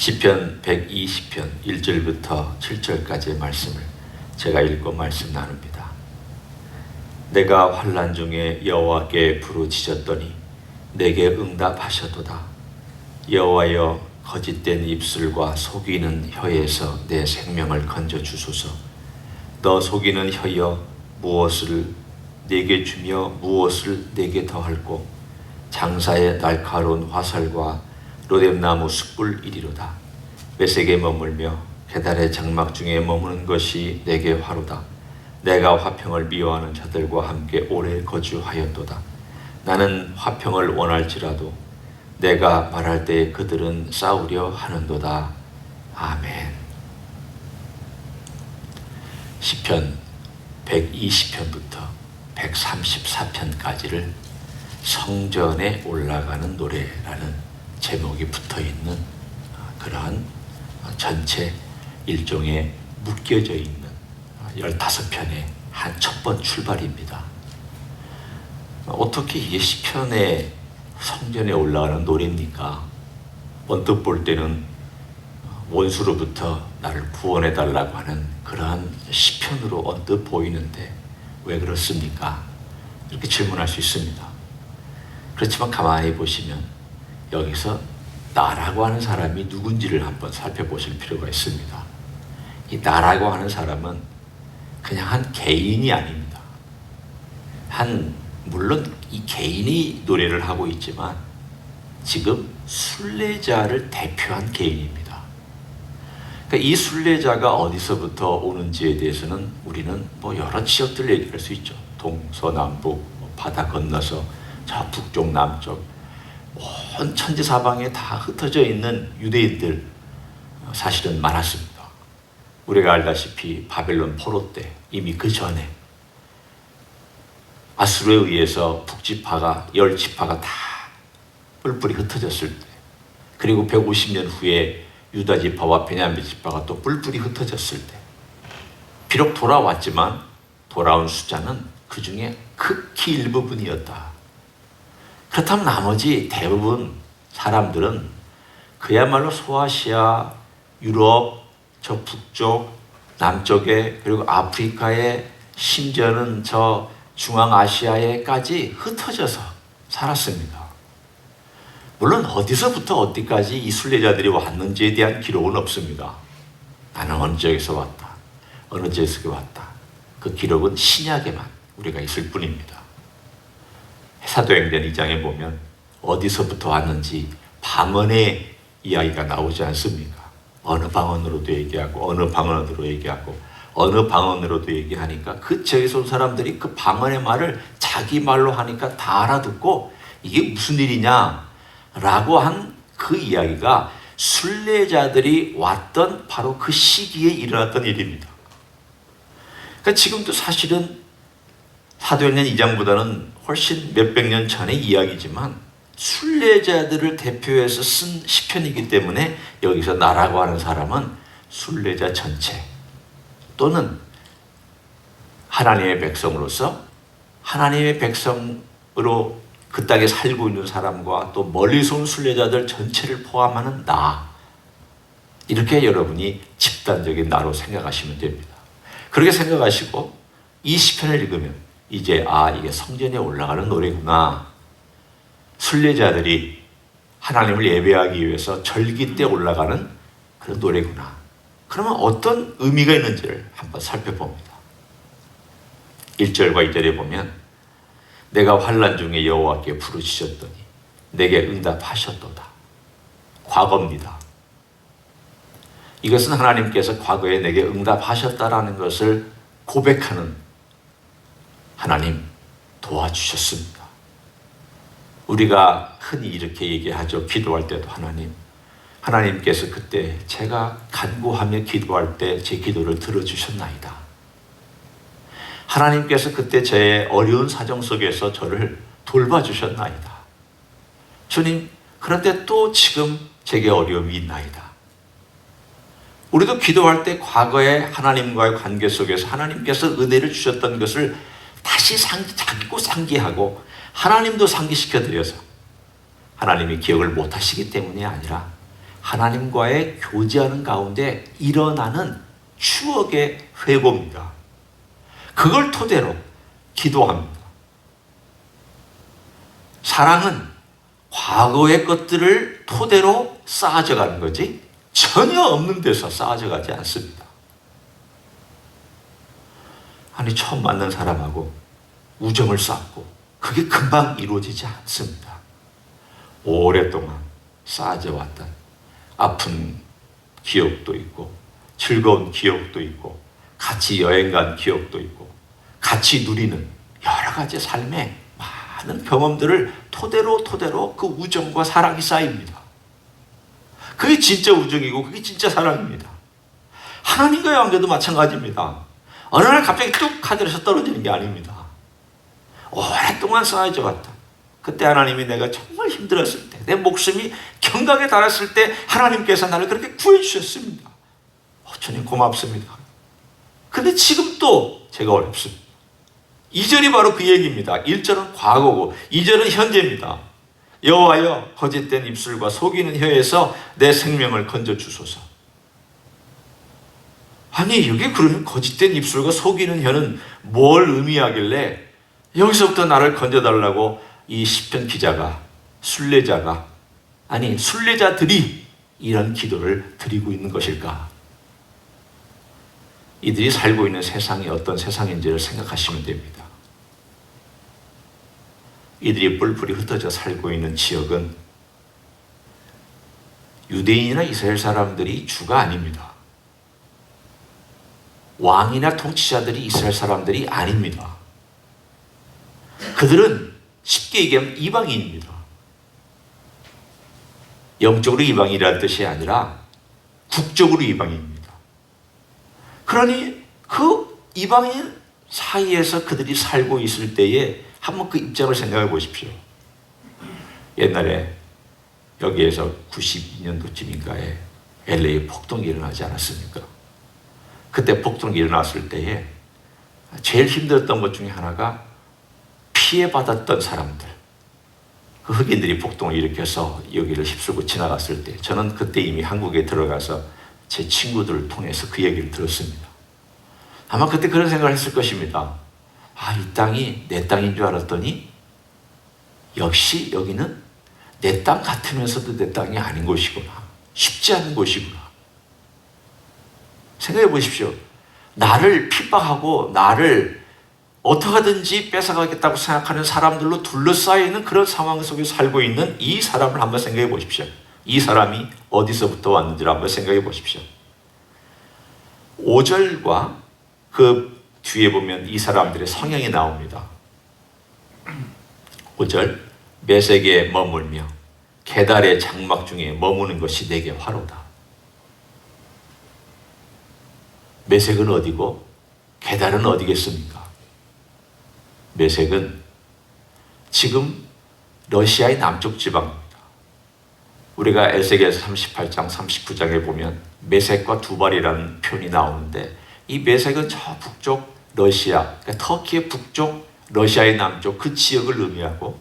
시편 120편 1절부터 7절까지의 말씀을 제가 읽고 말씀 나눕니다. 내가 환난 중에 여호와께 부르짖었더니 내게 응답하셨도다. 여호와여, 거짓된 입술과 속이는 혀에서 내 생명을 건져주소서. 너 속이는 혀여, 무엇을 내게 주며 무엇을 내게 더할꼬. 장사의 날카로운 화살과 로뎀나무 숯불 이리로다. 외색에 머물며 계달의 장막 중에 머무는 것이 내게 화로다. 내가 화평을 미워하는 자들과 함께 오래 거주하였도다. 나는 화평을 원할지라도 내가 말할 때 그들은 싸우려 하는도다. 아멘. 시편 120편부터 134편까지를 성전에 올라가는 노래라는 제목이 붙어있는 그러한 전체 일종의 묶여져 있는 15편의 한 첫 번 출발입니다. 어떻게 이게 시편의 성전에 올라가는 노래입니까? 언뜻 볼 때는 원수로부터 나를 구원해 달라고 하는 그러한 시편으로 언뜻 보이는데 왜 그렇습니까? 이렇게 질문할 수 있습니다. 그렇지만 가만히 보시면 여기서 나라고 하는 사람이 누군지를 한번 살펴보실 필요가 있습니다. 이 나라고 하는 사람은 그냥 한 개인이 아닙니다. 물론 이 개인이 노래를 하고 있지만 지금 순례자를 대표한 개인입니다. 그러니까 이 순례자가 어디서부터 오는지에 대해서는 우리는 여러 지역들을 얘기할 수 있죠. 동서남북, 바다 건너서 저 북쪽 남쪽 온 천지사방에 다 흩어져 있는 유대인들 사실은 많았습니다. 우리가 알다시피 바벨론 포로 때 이미 그 전에 아수르에 의해서 북지파가 10지파가 다 뿔뿔이 흩어졌을 때, 그리고 150년 후에 유다 지파와 베냐민 지파가 또 뿔뿔이 흩어졌을 때, 비록 돌아왔지만 돌아온 숫자는 그 중에 극히 일부분이었다. 그렇다면 나머지 대부분 사람들은 그야말로 소아시아, 유럽, 저 북쪽, 남쪽에, 그리고 아프리카에, 심지어는 저 중앙아시아에까지 흩어져서 살았습니다. 물론 어디서부터 어디까지 이 순례자들이 왔는지에 대한 기록은 없습니다. 나는 어느 지역에서 왔다, 어느 지역에서 왔다. 그 기록은 신약에만 우리가 있을 뿐입니다. 사도행전 2장에 보면 어디서부터 왔는지 방언의 이야기가 나오지 않습니까? 어느 방언으로도 얘기하고 어느 방언으로 얘기하고 어느 방언으로도 얘기하니까 그 지역에서 온 사람들이 그 방언의 말을 자기 말로 하니까 다 알아듣고 이게 무슨 일이냐라고 한 그 이야기가 순례자들이 왔던 바로 그 시기에 일어났던 일입니다. 그러니까 지금도 사실은 사도행전 2장보다는 훨씬 몇백 년 전의 이야기지만 순례자들을 대표해서 쓴 시편이기 때문에 여기서 나라고 하는 사람은 순례자 전체 또는 하나님의 백성으로서 하나님의 백성으로 그 땅에 살고 있는 사람과 또 멀리서 온 순례자들 전체를 포함하는 나, 이렇게 여러분이 집단적인 나로 생각하시면 됩니다. 그렇게 생각하시고 이 시편을 읽으면 이제 이게 성전에 올라가는 노래구나. 순례자들이 하나님을 예배하기 위해서 절기 때 올라가는 그런 노래구나. 그러면 어떤 의미가 있는지를 한번 살펴봅니다. 1절과 2절에 보면 내가 환난 중에 여호와께 부르짖었더니 내게 응답하셨도다. 과거입니다. 이것은 하나님께서 과거에 내게 응답하셨다라는 것을 고백하는 하나님 도와주셨습니다. 우리가 흔히 이렇게 얘기하죠. 기도할 때도 하나님께서 그때 제가 간구하며 기도할 때 제 기도를 들어주셨나이다. 하나님께서 그때 제 어려운 사정 속에서 저를 돌봐주셨나이다. 주님, 그런데 또 지금 제게 어려움이 있나이다. 우리도 기도할 때 과거에 하나님과의 관계 속에서 하나님께서 은혜를 주셨던 것을 다시 자기고 상기하고 하나님도 상기시켜드려서 하나님이 기억을 못하시기 때문이 아니라 하나님과의 교제하는 가운데 일어나는 추억의 회고입니다. 그걸 토대로 기도합니다. 사랑은 과거의 것들을 토대로 쌓아져 가는 거지 전혀 없는 데서 쌓아져 가지 않습니다. 아니, 처음 만난 사람하고 우정을 쌓고 그게 금방 이루어지지 않습니다. 오랫동안 쌓아져 왔던 아픈 기억도 있고 즐거운 기억도 있고 같이 여행 간 기억도 있고 같이 누리는 여러 가지 삶의 많은 경험들을 토대로 그 우정과 사랑이 쌓입니다. 그게 진짜 우정이고 그게 진짜 사랑입니다. 하나님과의 관계도 마찬가지입니다. 어느 날 갑자기 뚝 하늘에서 떨어지는 게 아닙니다. 오랫동안 쌓여져 왔다. 그때 하나님이 내가 정말 힘들었을 때, 내 목숨이 경각에 달았을 때 하나님께서 나를 그렇게 구해주셨습니다. 주님 고맙습니다. 근데 지금 또 제가 어렵습니다. 2절이 바로 그 얘기입니다. 1절은 과거고 2절은 현재입니다. 여호와여, 거짓된 입술과 속이는 혀에서 내 생명을 건져주소서. 아니, 여기 그러면 거짓된 입술과 속이는 혀는 뭘 의미하길래 여기서부터 나를 건져달라고 이 시편 기자가, 순례자가, 아니 순례자들이 이런 기도를 드리고 있는 것일까? 이들이 살고 있는 세상이 어떤 세상인지를 생각하시면 됩니다. 이들이 뿔뿔이 흩어져 살고 있는 지역은 유대인이나 이스라엘 사람들이 주가 아닙니다. 왕이나 통치자들이 이스라엘 사람들이 아닙니다. 그들은 쉽게 얘기하면 이방인입니다. 영적으로 이방인이라는 뜻이 아니라 국적으로 이방인입니다. 그러니 그 이방인 사이에서 그들이 살고 있을 때에 한번 그 입장을 생각해 보십시오. 옛날에 여기에서 92년도쯤인가에 LA 폭동이 일어나지 않았습니까? 그때 폭동이 일어났을 때에 제일 힘들었던 것 중에 하나가 피해받았던 사람들, 그 흑인들이 폭동을 일으켜서 여기를 휩쓸고 지나갔을 때 저는 그때 이미 한국에 들어가서 제 친구들을 통해서 그 얘기를 들었습니다. 아마 그때 그런 생각을 했을 것입니다. 아, 이 땅이 내 땅인 줄 알았더니 역시 여기는 내 땅 같으면서도 내 땅이 아닌 곳이구나. 쉽지 않은 곳이구나. 생각해 보십시오. 나를 핍박하고 나를 어떻게 하든지 뺏어가겠다고 생각하는 사람들로 둘러싸여 있는 그런 상황 속에 살고 있는 이 사람을 한번 생각해 보십시오. 이 사람이 어디서부터 왔는지를 한번 생각해 보십시오. 5절과 그 뒤에 보면 이 사람들의 성향이 나옵니다. 5절, 메섹에 머물며 게달의 장막 중에 머무는 것이 내게 화로다. 메섹은 어디고 게달은 어디겠습니까? 메섹은 지금 러시아의 남쪽 지방입니다. 우리가 에스겔서 38장, 39장에 보면 메섹과 두발이라는 표현이 나오는데 이 메섹은 저 북쪽 러시아, 그러니까 터키의 북쪽, 러시아의 남쪽 그 지역을 의미하고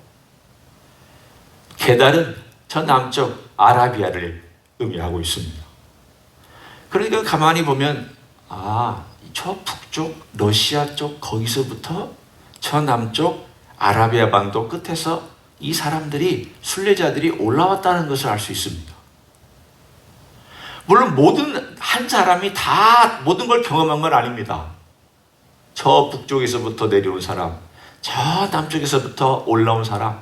게달은 저 남쪽 아라비아를 의미하고 있습니다. 그러니까 가만히 보면 저 북쪽 러시아 쪽 거기서부터 저 남쪽 아라비아 반도 끝에서 이 사람들이 순례자들이 올라왔다는 것을 알 수 있습니다. 물론 모든 한 사람이 다 모든 걸 경험한 건 아닙니다. 저 북쪽에서부터 내려온 사람, 저 남쪽에서부터 올라온 사람,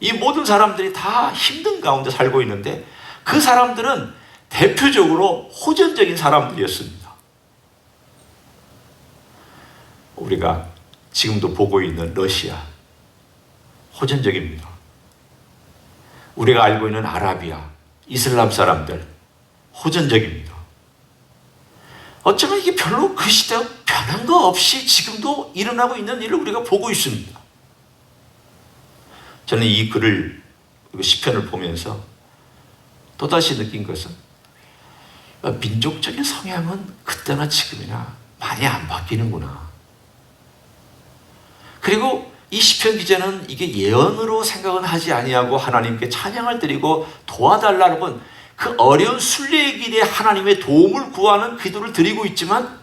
이 모든 사람들이 다 힘든 가운데 살고 있는데 그 사람들은 대표적으로 호전적인 사람들이었습니다. 우리가 지금도 보고 있는 러시아, 호전적입니다. 우리가 알고 있는 아라비아, 이슬람 사람들, 호전적입니다. 어쩌면 이게 별로 그 시대와 변한 거 없이 지금도 일어나고 있는 일을 우리가 보고 있습니다. 저는 이 글을, 시편을 보면서 또다시 느낀 것은 민족적인 성향은 그때나 지금이나 많이 안 바뀌는구나. 그리고 이 시편 기자는 이게 예언으로 생각은 하지 아니하고 하나님께 찬양을 드리고 도와달라는 건 그 어려운 순례의 길에 하나님의 도움을 구하는 기도를 드리고 있지만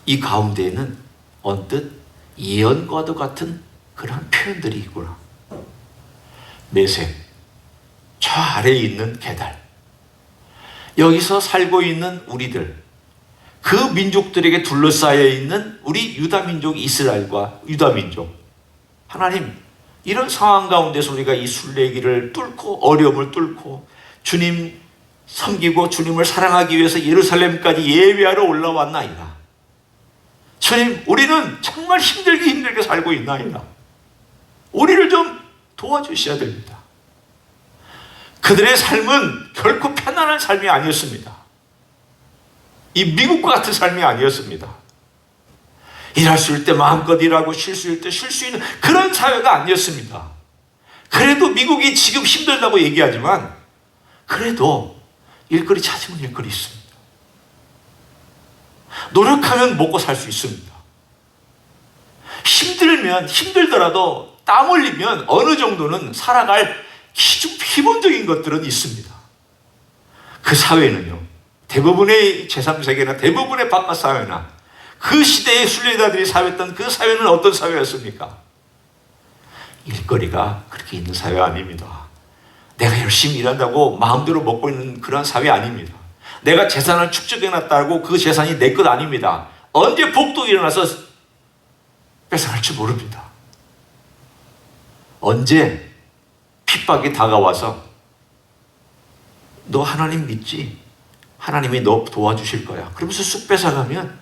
이 가운데에는 언뜻 예언과도 같은 그런 표현들이 있구나. 메섹, 저 아래에 있는 게달, 여기서 살고 있는 우리들, 그 민족들에게 둘러싸여 있는 우리 유다민족 이스라엘과 유다민족, 하나님, 이런 상황 가운데서 우리가 이 순례길을 뚫고 어려움을 뚫고 주님 섬기고 주님을 사랑하기 위해서 예루살렘까지 예배하러 올라왔나이다. 주님, 우리는 정말 힘들게 살고 있나이다. 우리를 좀 도와주셔야 됩니다. 그들의 삶은 결코 편안한 삶이 아니었습니다. 이 미국과 같은 삶이 아니었습니다. 일할 수 있을 때 마음껏 일하고 쉴 수 있을 때 쉴 수 있는 그런 사회가 아니었습니다. 그래도 미국이 지금 힘들다고 얘기하지만 그래도 일거리 찾으면 일거리 있습니다. 노력하면 먹고 살 수 있습니다. 힘들더라도 땀 흘리면 어느 정도는 살아갈 기본적인 것들은 있습니다. 그 사회는요, 대부분의 제3세계나 대부분의 바깥 사회나 그 시대의 순례자들이 살았던 그 사회는 어떤 사회였습니까? 일거리가 그렇게 있는 사회 아닙니다. 내가 열심히 일한다고 마음대로 먹고 있는 그런 사회 아닙니다. 내가 재산을 축적해놨다고 그 재산이 내 것 아닙니다. 언제 복독이 일어나서 뺏어갈지 모릅니다. 언제 핍박이 다가와서 너 하나님 믿지? 하나님이 너 도와주실 거야. 그러면서 쑥 뺏어가면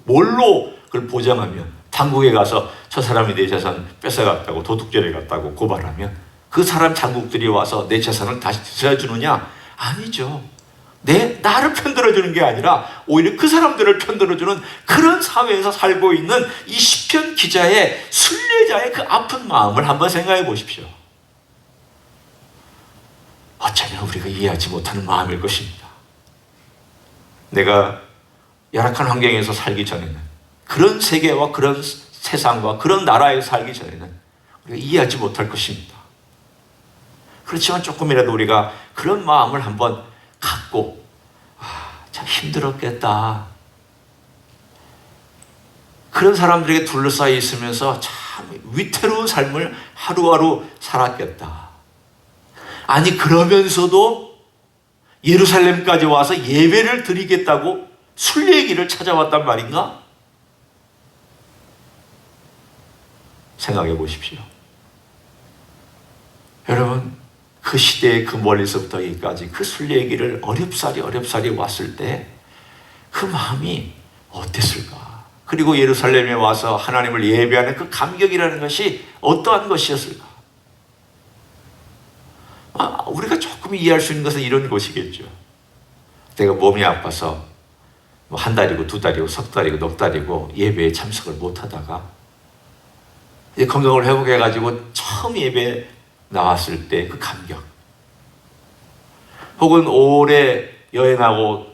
뭘로 그걸 보장하면 당국에 가서 저 사람이 내 재산 뺏어갔다고 도둑질해 갔다고 고발하면 그 사람 장국들이 와서 내 재산을 다시 되찾아주느냐? 아니죠. 나를 편들어주는 게 아니라 오히려 그 사람들을 편들어주는 그런 사회에서 살고 있는 이 시편 기자의 순례자의 그 아픈 마음을 한번 생각해 보십시오. 어쩌면 우리가 이해하지 못하는 마음일 것입니다. 내가 열악한 환경에서 살기 전에는, 그런 세계와 그런 세상과 그런 나라에서 살기 전에는 우리가 이해하지 못할 것입니다. 그렇지만 조금이라도 우리가 그런 마음을 한번 갖고, 참 힘들었겠다. 그런 사람들에게 둘러싸여 있으면서 참 위태로운 삶을 하루하루 살았겠다. 아니, 그러면서도 예루살렘까지 와서 예배를 드리겠다고 순례길을 찾아왔단 말인가? 생각해 보십시오. 여러분, 그 시대에 그 멀리서부터 여기까지 그 순례길을 어렵사리 왔을 때 그 마음이 어땠을까? 그리고 예루살렘에 와서 하나님을 예배하는 그 감격이라는 것이 어떠한 것이었을까? 우리가 조금 이해할 수 있는 것은 이런 것이겠죠. 내가 몸이 아파서 한 달이고 두 달이고 석 달이고 넉 달이고 예배에 참석을 못하다가 이제 건강을 회복해가지고 처음 예배에 나왔을 때 그 감격, 혹은 오래 여행하고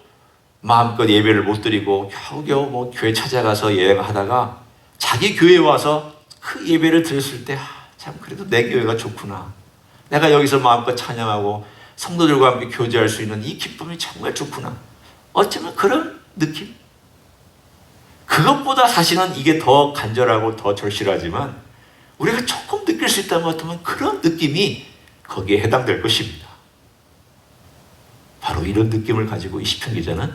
마음껏 예배를 못 드리고 겨우겨우 교회 찾아가서 여행하다가 자기 교회에 와서 그 예배를 드렸을 때 참 그래도 내 교회가 좋구나, 내가 여기서 마음껏 찬양하고 성도들과 함께 교제할 수 있는 이 기쁨이 정말 좋구나, 어쩌면 그런 느낌? 그것보다 사실은 이게 더 간절하고 더 절실하지만 우리가 조금 느낄 수 있다면 어쩌면 그런 느낌이 거기에 해당될 것입니다. 바로 이런 느낌을 가지고 이 시편 기자는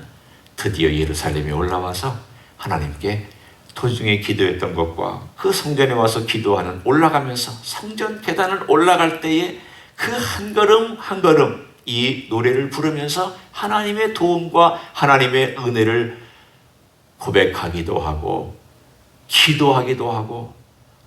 드디어 예루살렘에 올라와서 하나님께 도중에 기도했던 것과 그 성전에 와서 기도하는, 올라가면서 성전 계단을 올라갈 때에 그 한 걸음 한 걸음 이 노래를 부르면서 하나님의 도움과 하나님의 은혜를 고백하기도 하고 기도하기도 하고,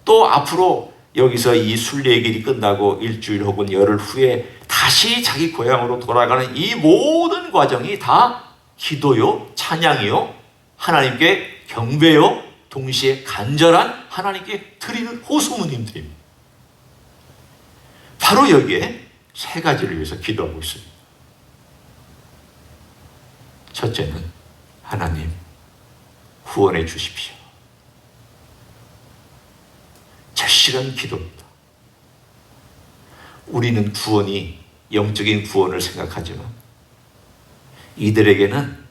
또 앞으로 여기서 이 순례의 길이 끝나고 일주일 혹은 열흘 후에 다시 자기 고향으로 돌아가는 이 모든 과정이 다 기도요, 찬양이요, 하나님께 경배요, 동시에 간절한 하나님께 드리는 호소문임들입니다. 바로 여기에 세 가지를 위해서 기도하고 있습니다. 첫째는 하나님 구원해 주십시오. 절실한 기도입니다. 우리는 구원이 영적인 구원을 생각하지만 이들에게는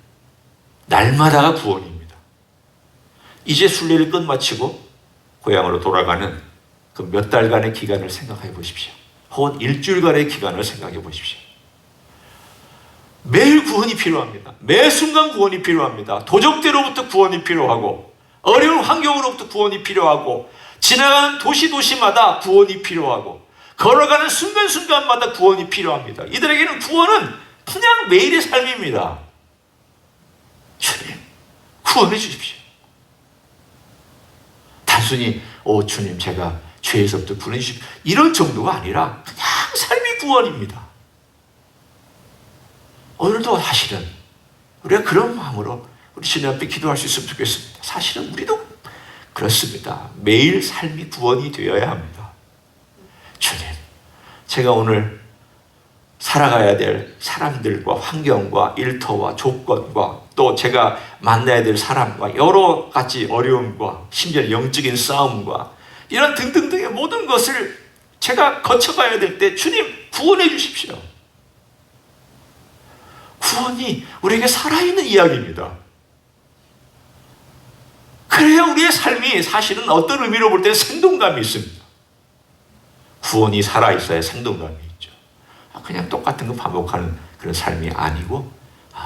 날마다가 구원입니다. 이제 순례를 끝마치고 고향으로 돌아가는 그 몇 달간의 기간을 생각해 보십시오. 혹은 일주일간의 기간을 생각해 보십시오. 매일 구원이 필요합니다. 매 순간 구원이 필요합니다. 도적대로부터 구원이 필요하고 어려운 환경으로부터 구원이 필요하고 지나가는 도시마다 구원이 필요하고 걸어가는 순간순간마다 구원이 필요합니다. 이들에게는 구원은 그냥 매일의 삶입니다. 주님, 구원해 주십시오. 단순히 주님 제가 죄에서부터 구원해 주십시오. 이런 정도가 아니라 그냥 삶이 구원입니다. 오늘도 사실은 우리가 그런 마음으로 우리 주님 앞에 기도할 수 있으면 좋겠습니다. 사실은 우리도 그렇습니다. 매일 삶이 구원이 되어야 합니다. 주님, 제가 오늘 살아가야 될 사람들과 환경과 일터와 조건과 또 제가 만나야 될 사람과 여러 가지 어려움과 심지어 영적인 싸움과 이런 등등등의 모든 것을 제가 거쳐가야 될 때 주님 구원해 주십시오. 구원이 우리에게 살아있는 이야기입니다. 그래야 우리의 삶이 사실은 어떤 의미로 볼 때는 생동감이 있습니다. 구원이 살아있어야 생동감이 있죠. 그냥 똑같은 거 반복하는 그런 삶이 아니고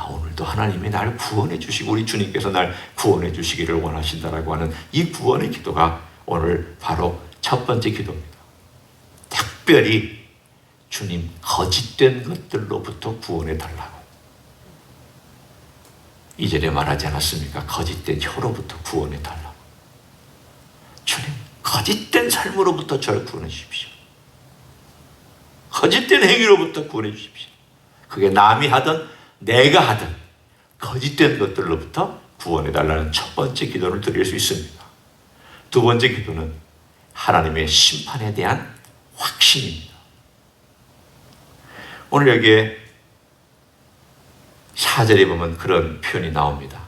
오늘도 하나님이 날 구원해 주시고 우리 주님께서 날 구원해 주시기를 원하신다라고 하는 이 구원의 기도가 오늘 바로 첫 번째 기도입니다. 특별히 주님 거짓된 것들로부터 구원해 달라고. 2절에 말하지 않았습니까? 거짓된 혀로부터 구원해 달라고. 주님, 거짓된 삶으로부터 저를 구원해 주십시오. 거짓된 행위로부터 구원해 주십시오. 그게 남이 하든 내가 하든 거짓된 것들로부터 구원해 달라는 첫 번째 기도를 드릴 수 있습니다. 두 번째 기도는 하나님의 심판에 대한 확신입니다. 오늘 여기에 4절에 보면 그런 표현이 나옵니다.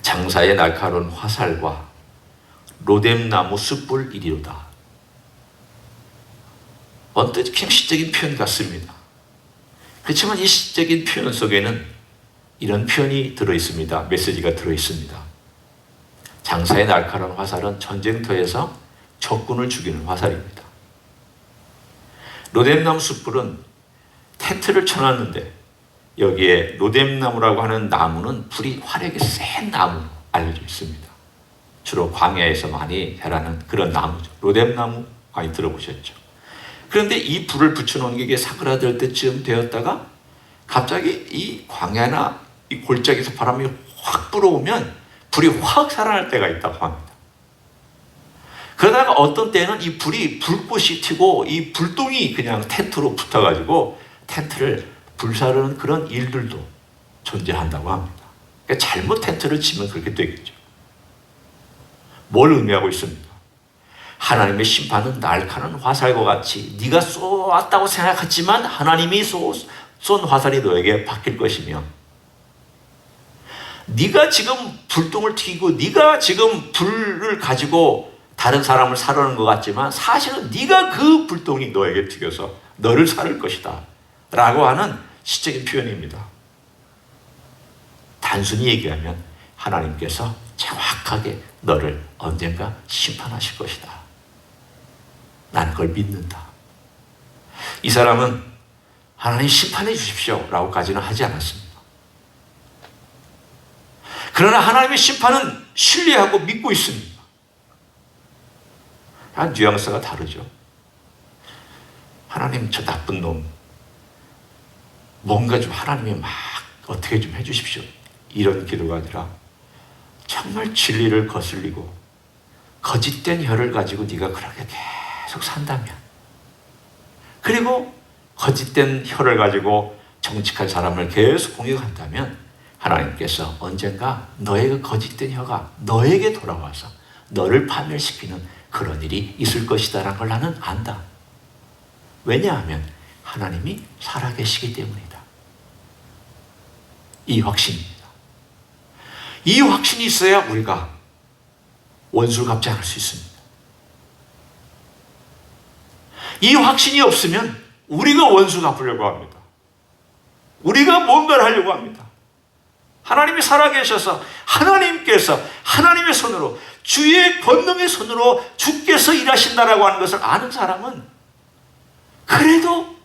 장사의 날카로운 화살과 로뎀나무 숯불 이리로다. 언뜻 그냥 시적인 표현 같습니다. 그렇지만 이 시적인 표현 속에는 이런 표현이 들어있습니다. 메시지가 들어있습니다. 장사의 날카로운 화살은 전쟁터에서 적군을 죽이는 화살입니다. 로뎀나무 숯불은 텐트를 쳐놨는데 여기에 로뎀나무라고 하는 나무는 불이 화력이 센 나무로 알려져 있습니다. 주로 광야에서 많이 자라는 그런 나무죠. 로뎀나무 많이 들어보셨죠? 그런데 이 불을 붙여놓은 게 사그라들 때쯤 되었다가 갑자기 이 광야나 이 골짜기에서 바람이 확 불어오면 불이 확 살아날 때가 있다고 합니다. 그러다가 어떤 때는 이 불이 불꽃이 튀고 이 불똥이 그냥 텐트로 붙어가지고 텐트를 불사르는 그런 일들도 존재한다고 합니다. 그러니까 잘못 텐트를 치면 그렇게 되겠죠. 뭘 의미하고 있습니까? 하나님의 심판은 날카로운 화살과 같이 네가 쏘았다고 생각했지만 하나님이 쏜 화살이 너에게 박힐 것이며 네가 지금 불똥을 튀기고 네가 지금 불을 가지고 다른 사람을 사르는 것 같지만 사실은 네가 그 불똥이 너에게 튀겨서 너를 살을 것이다 라고 하는 시적인 표현입니다. 단순히 얘기하면 하나님께서 정확하게 너를 언젠가 심판하실 것이다. 나는 그걸 믿는다. 이 사람은 하나님 심판해 주십시오 라고까지는 하지 않았습니다. 그러나 하나님의 심판은 신뢰하고 믿고 있습니다. 뉘앙스가 다르죠. 하나님 저 나쁜 놈 뭔가 좀 하나님이 막 어떻게 좀 해주십시오. 이런 기도가 아니라 정말 진리를 거슬리고 거짓된 혀를 가지고 네가 그렇게 계속 산다면 그리고 거짓된 혀를 가지고 정직한 사람을 계속 공격한다면 하나님께서 언젠가 너의 그 거짓된 혀가 너에게 돌아와서 너를 파멸시키는 그런 일이 있을 것이다라는 걸 나는 안다. 왜냐하면 하나님이 살아계시기 때문이다. 이 확신입니다. 이 확신이 있어야 우리가 원수를 갚지 않을 수 있습니다. 이 확신이 없으면 우리가 원수 갚으려고 합니다. 우리가 뭔가를 하려고 합니다. 하나님이 살아계셔서 하나님께서 하나님의 손으로 주의 권능의 손으로 주께서 일하신다라고 하는 것을 아는 사람은 그래도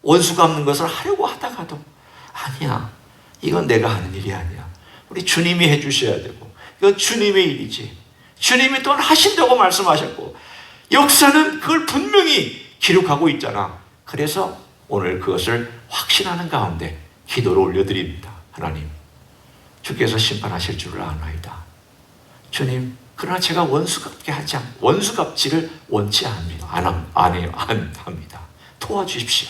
원수 갚는 것을 하려고 하다가도 아니야, 이건 내가 하는 일이 아니야. 우리 주님이 해주셔야 되고 이건 주님의 일이지. 주님이 또한 하신다고 말씀하셨고 역사는 그걸 분명히 기록하고 있잖아. 그래서 오늘 그것을 확신하는 가운데 기도를 올려드립니다. 하나님, 주께서 심판하실 줄을 아나이다. 주님, 그러나 제가 원수 갚지를 원치 않습니다. 안 합니다. 도와주십시오.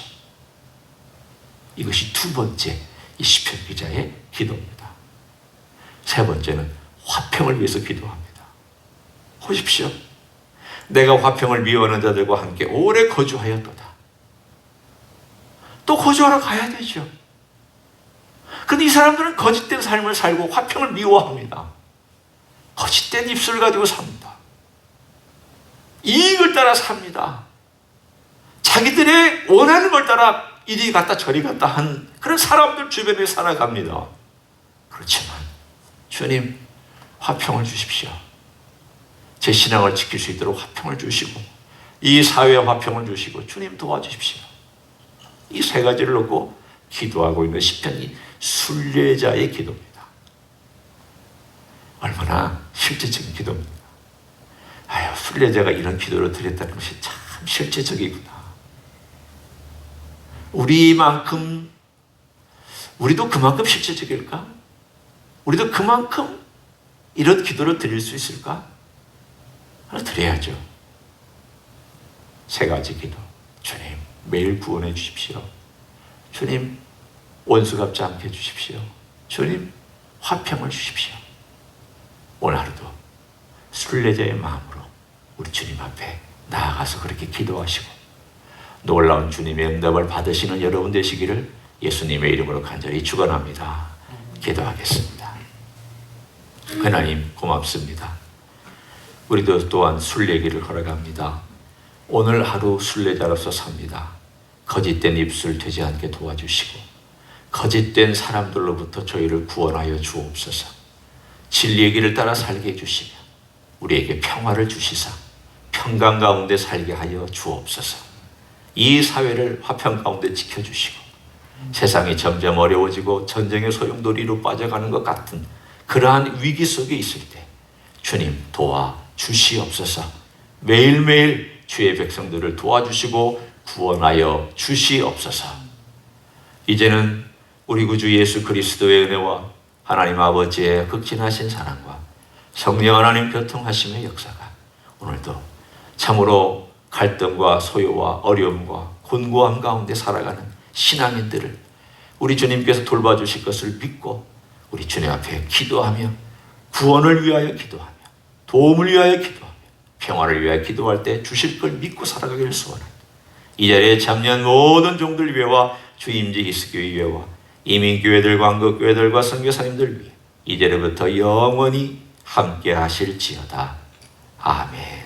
이것이 두 번째 이 시편 기자의 기도입니다. 세 번째는 화평을 위해서 기도합니다. 보십시오. 내가 화평을 미워하는 자들과 함께 오래 거주하였도다. 또 거주하러 가야 되죠. 그런데 이 사람들은 거짓된 삶을 살고 화평을 미워합니다. 거짓된 입술을 가지고 삽니다. 이익을 따라 삽니다. 자기들의 원하는 걸 따라 이리 갔다 저리 갔다 한 그런 사람들 주변에 살아갑니다. 그렇지만 주님, 화평을 주십시오. 제 신앙을 지킬 수 있도록 화평을 주시고 이 사회에 화평을 주시고 주님 도와주십시오. 이 세 가지를 놓고 기도하고 있는 시편이 순례자의 기도입니다. 얼마나 실제적인 기도입니다. 아유, 순례자가 이런 기도를 드렸다는 것이 참 실제적이구나. 우리도 그만큼 실제적일까? 우리도 그만큼 이런 기도를 드릴 수 있을까? 드려야죠. 세 가지 기도. 주님, 매일 구원해 주십시오. 주님, 원수 갚지 않게 해주십시오. 주님, 화평을 주십시오. 오늘 하루도 순례자의 마음으로 우리 주님 앞에 나아가서 그렇게 기도하시고 놀라운 주님의 응답을 받으시는 여러분 되시기를 예수님의 이름으로 간절히 축원합니다. 기도하겠습니다. 하나님, 고맙습니다. 우리도 또한 순례기를 걸어갑니다. 오늘 하루 순례자로서 삽니다. 거짓된 입술 되지 않게 도와주시고 거짓된 사람들로부터 저희를 구원하여 주옵소서. 진리의 길을 따라 살게 해주시며 우리에게 평화를 주시사 평강 가운데 살게 하여 주옵소서. 이 사회를 화평 가운데 지켜주시고 세상이 점점 어려워지고 전쟁의 소용돌이로 빠져가는 것 같은 그러한 위기 속에 있을 때 주님 도와주시옵소서. 매일매일 주의 백성들을 도와주시고 구원하여 주시옵소서. 이제는 우리 구주 예수 그리스도의 은혜와 하나님 아버지의 극진하신 사랑과 성령 하나님 교통하심의 역사가 오늘도 참으로 갈등과 소요와 어려움과 곤고함 가운데 살아가는 신앙인들을 우리 주님께서 돌봐주실 것을 믿고 우리 주님 앞에 기도하며 구원을 위하여 기도하며 도움을 위하여 기도하며 평화를 위하여 기도할 때 주실 걸 믿고 살아가기를 소원합니다. 이 자리에 참여한 모든 종들 위해와 주임지 기스교회 위해와 이민교회들과 한국교회들과 선교사님들 위해 이제로부터 영원히 함께 하실지어다. 아멘.